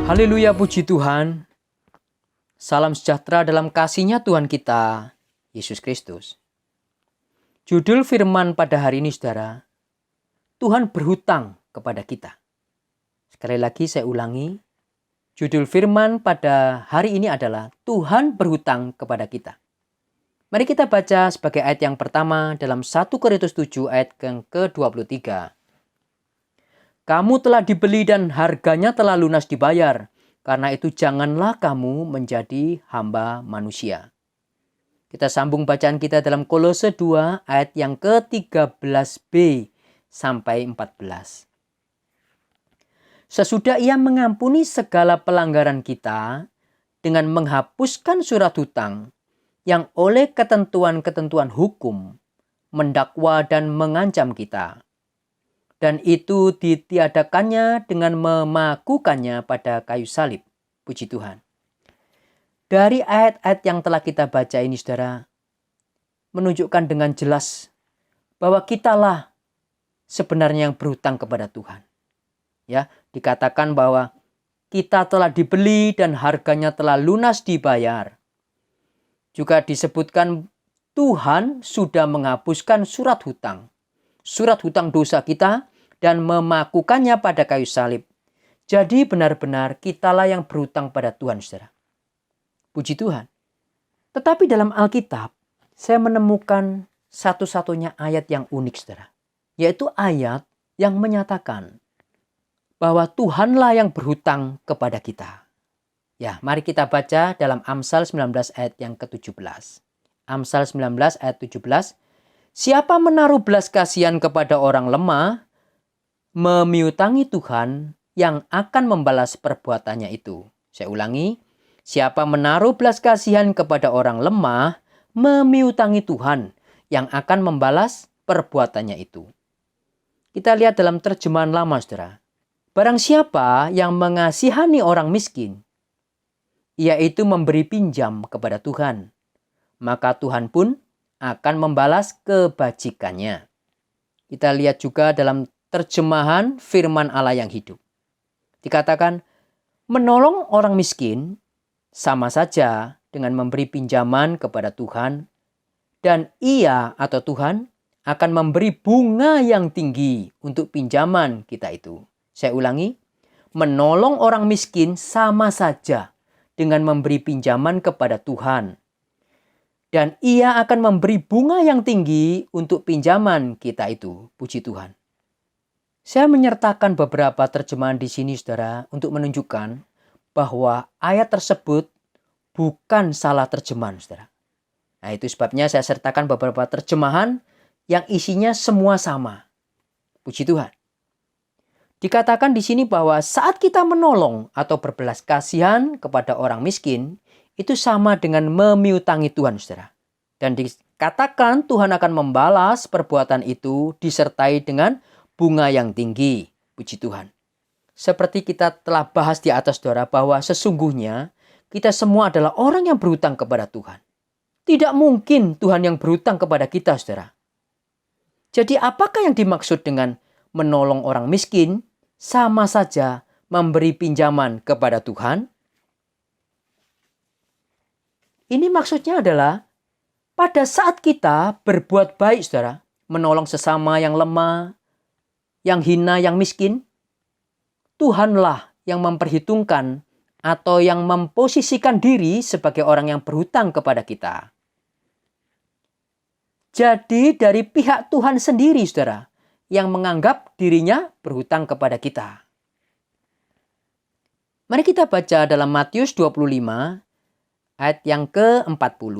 Haleluya, puji Tuhan. Salam sejahtera dalam kasih-Nya Tuhan kita, Yesus Kristus. Judul firman pada hari ini, saudara, Tuhan berhutang kepada kita. Sekali lagi saya ulangi, judul firman pada hari ini adalah Tuhan berhutang kepada kita. Mari kita baca sebagai ayat yang pertama dalam 1 Korintus 7 ayat yang ke-23. Kamu telah dibeli dan harganya telah lunas dibayar. Karena itu janganlah kamu menjadi hamba manusia. Kita sambung bacaan kita dalam Kolose 2 ayat yang ke-13b sampai 14. Sesudah ia mengampuni segala pelanggaran kita dengan menghapuskan surat hutang yang oleh ketentuan-ketentuan hukum mendakwa dan mengancam kita. Dan itu ditiadakannya dengan memakukannya pada kayu salib. Puji Tuhan. Dari ayat-ayat yang telah kita baca ini, saudara, menunjukkan dengan jelas bahwa kitalah sebenarnya yang berhutang kepada Tuhan. Ya, dikatakan bahwa kita telah dibeli dan harganya telah lunas dibayar. Juga disebutkan Tuhan sudah menghapuskan surat hutang dosa kita dan memakukannya pada kayu salib. Jadi benar-benar kitalah yang berhutang pada Tuhan, saudara. Puji Tuhan. Tetapi dalam Alkitab, saya menemukan satu-satunya ayat yang unik, saudara. Yaitu ayat yang menyatakan bahwa Tuhanlah yang berhutang kepada kita. Ya, mari kita baca dalam Amsal 19 ayat yang ke-17. Amsal 19 ayat 17. Siapa menaruh belas kasihan kepada orang lemah, memiutangi Tuhan yang akan membalas perbuatannya itu. Saya ulangi, siapa menaruh belas kasihan kepada orang lemah, memiutangi Tuhan yang akan membalas perbuatannya itu. Kita lihat dalam terjemahan lama, saudara. Barang siapa yang mengasihani orang miskin, yaitu memberi pinjam kepada Tuhan, maka Tuhan pun akan membalas kebajikannya. Kita lihat juga dalam terjemahan firman Allah yang hidup. Dikatakan, menolong orang miskin sama saja dengan memberi pinjaman kepada Tuhan, dan ia atau Tuhan akan memberi bunga yang tinggi untuk pinjaman kita itu. Saya ulangi, menolong orang miskin sama saja dengan memberi pinjaman kepada Tuhan. Dan ia akan memberi bunga yang tinggi untuk pinjaman kita itu. Puji Tuhan. Saya menyertakan beberapa terjemahan di sini, saudara, untuk menunjukkan bahwa ayat tersebut bukan salah terjemahan, saudara. Nah, itu sebabnya saya sertakan beberapa terjemahan yang isinya semua sama. Puji Tuhan. Dikatakan di sini bahwa saat kita menolong atau berbelas kasihan kepada orang miskin, itu sama dengan memiutangi Tuhan, saudara. Dan dikatakan Tuhan akan membalas perbuatan itu disertai dengan bunga yang tinggi. Puji Tuhan. Seperti kita telah bahas di atas, saudara, bahwa sesungguhnya kita semua adalah orang yang berhutang kepada Tuhan. Tidak mungkin Tuhan yang berhutang kepada kita, saudara. Jadi apakah yang dimaksud dengan menolong orang miskin sama saja memberi pinjaman kepada Tuhan? Ini maksudnya adalah pada saat kita berbuat baik, saudara, menolong sesama yang lemah, yang hina, yang miskin, Tuhanlah yang memperhitungkan atau yang memposisikan diri sebagai orang yang berhutang kepada kita. Jadi dari pihak Tuhan sendiri, saudara, yang menganggap dirinya berhutang kepada kita. Mari kita baca dalam Matius 25 ayat yang ke-40.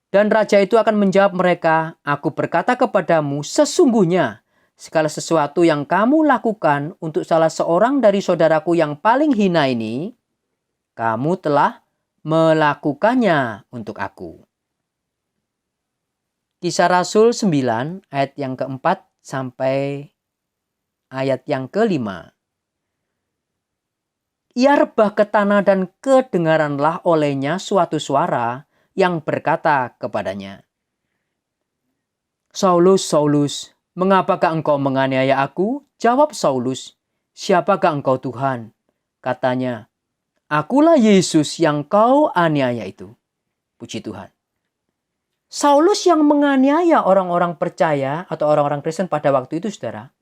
Dan raja itu akan menjawab mereka, aku berkata kepadamu, sesungguhnya segala sesuatu yang kamu lakukan untuk salah seorang dari saudaraku yang paling hina ini, kamu telah melakukannya untuk aku. Kisah Rasul 9 ayat yang ke-4 sampai ayat yang ke-5. Ia rebah ke tanah dan kedengaranlah olehnya suatu suara yang berkata kepadanya, Saulus, Saulus, mengapakah engkau menganiaya aku? Jawab Saulus, siapakah engkau Tuhan? Katanya, "Akulah Yesus yang kau aniaya itu." Puji Tuhan. Saulus yang menganiaya orang-orang percaya atau orang-orang Kristen pada waktu itu, saudara,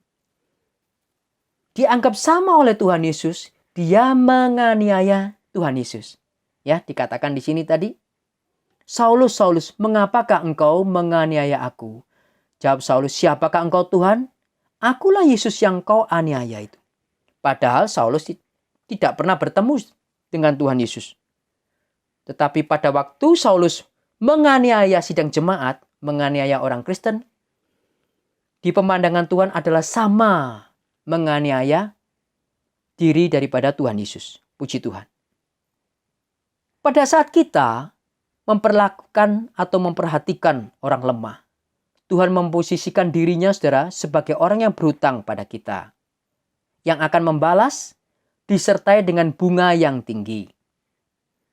dianggap sama oleh Tuhan Yesus. Dia menganiaya Tuhan Yesus. Ya, dikatakan di sini tadi, "Saulus, Saulus, mengapakah engkau menganiaya aku?" Jawab Saulus, "Siapakah engkau, Tuhan?" "Akulah Yesus yang kau aniaya itu." Padahal Saulus tidak pernah bertemu dengan Tuhan Yesus. Tetapi pada waktu Saulus menganiaya sidang jemaat, menganiaya orang Kristen, di pemandangan Tuhan adalah sama menganiaya diri daripada Tuhan Yesus. Puji Tuhan. Pada saat kita memperlakukan atau memperhatikan orang lemah, Tuhan memposisikan dirinya, saudara, sebagai orang yang berhutang pada kita, yang akan membalas disertai dengan bunga yang tinggi.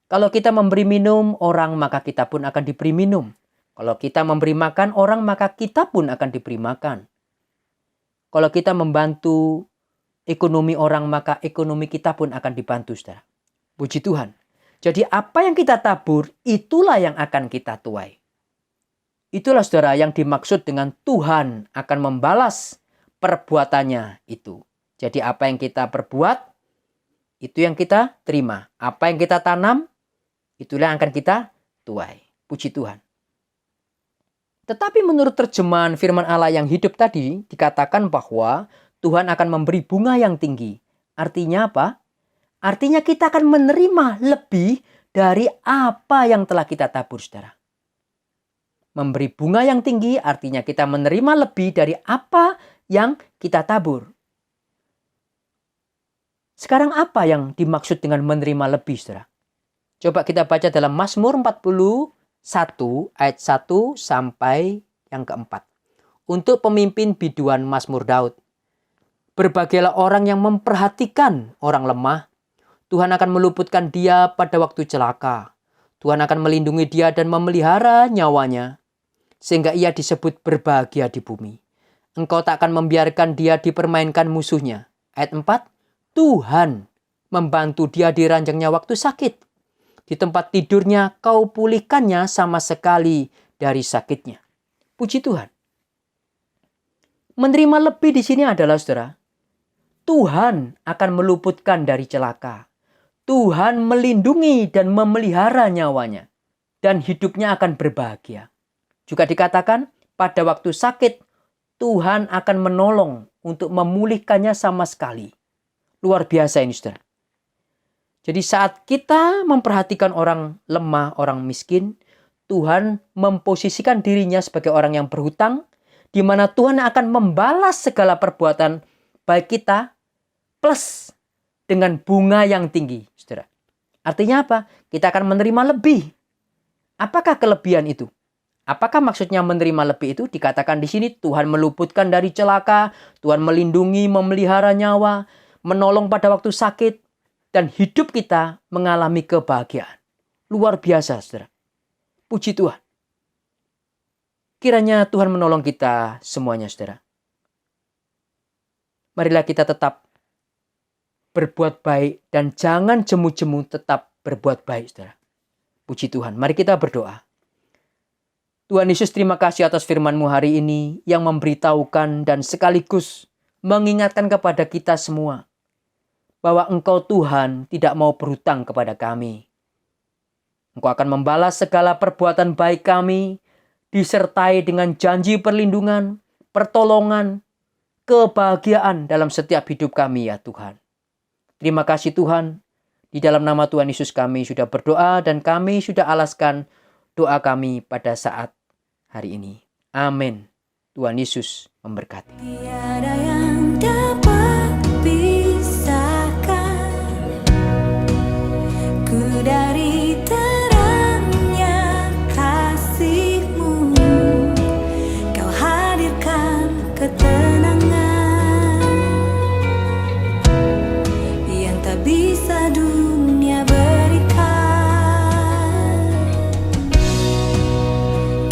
Kalau kita memberi minum orang, maka kita pun akan diberi minum. Kalau kita memberi makan orang, maka kita pun akan diberi makan. Kalau kita membantu ekonomi orang, maka ekonomi kita pun akan dibantu, saudara. Puji Tuhan. Jadi apa yang kita tabur, itulah yang akan kita tuai. Itulah, saudara, yang dimaksud dengan Tuhan akan membalas perbuatannya itu. Jadi apa yang kita perbuat, itu yang kita terima. Apa yang kita tanam, itulah yang akan kita tuai. Puji Tuhan. Tetapi menurut terjemahan firman Allah yang hidup tadi, dikatakan bahwa Tuhan akan memberi bunga yang tinggi. Artinya apa? Artinya kita akan menerima lebih dari apa yang telah kita tabur, saudara. Memberi bunga yang tinggi artinya kita menerima lebih dari apa yang kita tabur. Sekarang apa yang dimaksud dengan menerima lebih, saudara? Coba kita baca dalam Mazmur 41 ayat 1 sampai yang keempat. Untuk pemimpin biduan Mazmur Daud. "Berbahagialah orang yang memperhatikan orang lemah. Tuhan akan meluputkan dia pada waktu celaka. Tuhan akan melindungi dia dan memelihara nyawanya, sehingga ia disebut berbahagia di bumi. Engkau tak akan membiarkan dia dipermainkan musuhnya." Ayat 4. "Tuhan membantu dia di ranjangnya waktu sakit. Di tempat tidurnya kau pulihkannya sama sekali dari sakitnya." Puji Tuhan. Menerima lebih di sini adalah, saudara, Tuhan akan meluputkan dari celaka. Tuhan melindungi dan memelihara nyawanya. Dan hidupnya akan berbahagia. Juga dikatakan pada waktu sakit, Tuhan akan menolong untuk memulihkannya sama sekali. Luar biasa ini, saudara. Jadi saat kita memperhatikan orang lemah, orang miskin, Tuhan memposisikan dirinya sebagai orang yang berhutang, di mana Tuhan akan membalas segala perbuatan baik kita, plus dengan bunga yang tinggi, saudara. Artinya apa? Kita akan menerima lebih. Apakah kelebihan itu? Apakah maksudnya menerima lebih itu? Dikatakan di sini Tuhan meluputkan dari celaka, Tuhan melindungi, memelihara nyawa, menolong pada waktu sakit, dan hidup kita mengalami kebahagiaan. Luar biasa, saudara. Puji Tuhan. Kiranya Tuhan menolong kita semuanya, saudara. Marilah kita tetap berbuat baik dan jangan jemu-jemu, tetap berbuat baik, saudara. Puji Tuhan. Mari kita berdoa. Tuhan Yesus, terima kasih atas firman-Mu hari ini yang memberitahukan dan sekaligus mengingatkan kepada kita semua bahwa Engkau, Tuhan, tidak mau berhutang kepada kami. Engkau akan membalas segala perbuatan baik kami, disertai dengan janji perlindungan, pertolongan, kebahagiaan dalam setiap hidup kami, ya Tuhan. Terima kasih, Tuhan. Di dalam nama Tuhan Yesus kami sudah berdoa dan kami sudah alaskan doa kami pada saat hari ini. Amin. Tuhan Yesus memberkati. Tiada yang dapat pisahkan ku dari terangnya kasih-Mu. Kau hadirkan ketenangan yang tak bisa dunia berikan.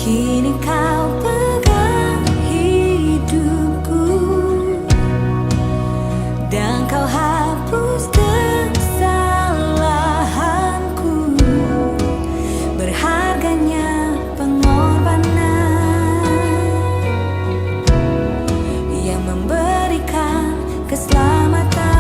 Kini Kau pegang hidupku, memberikan keselamatan.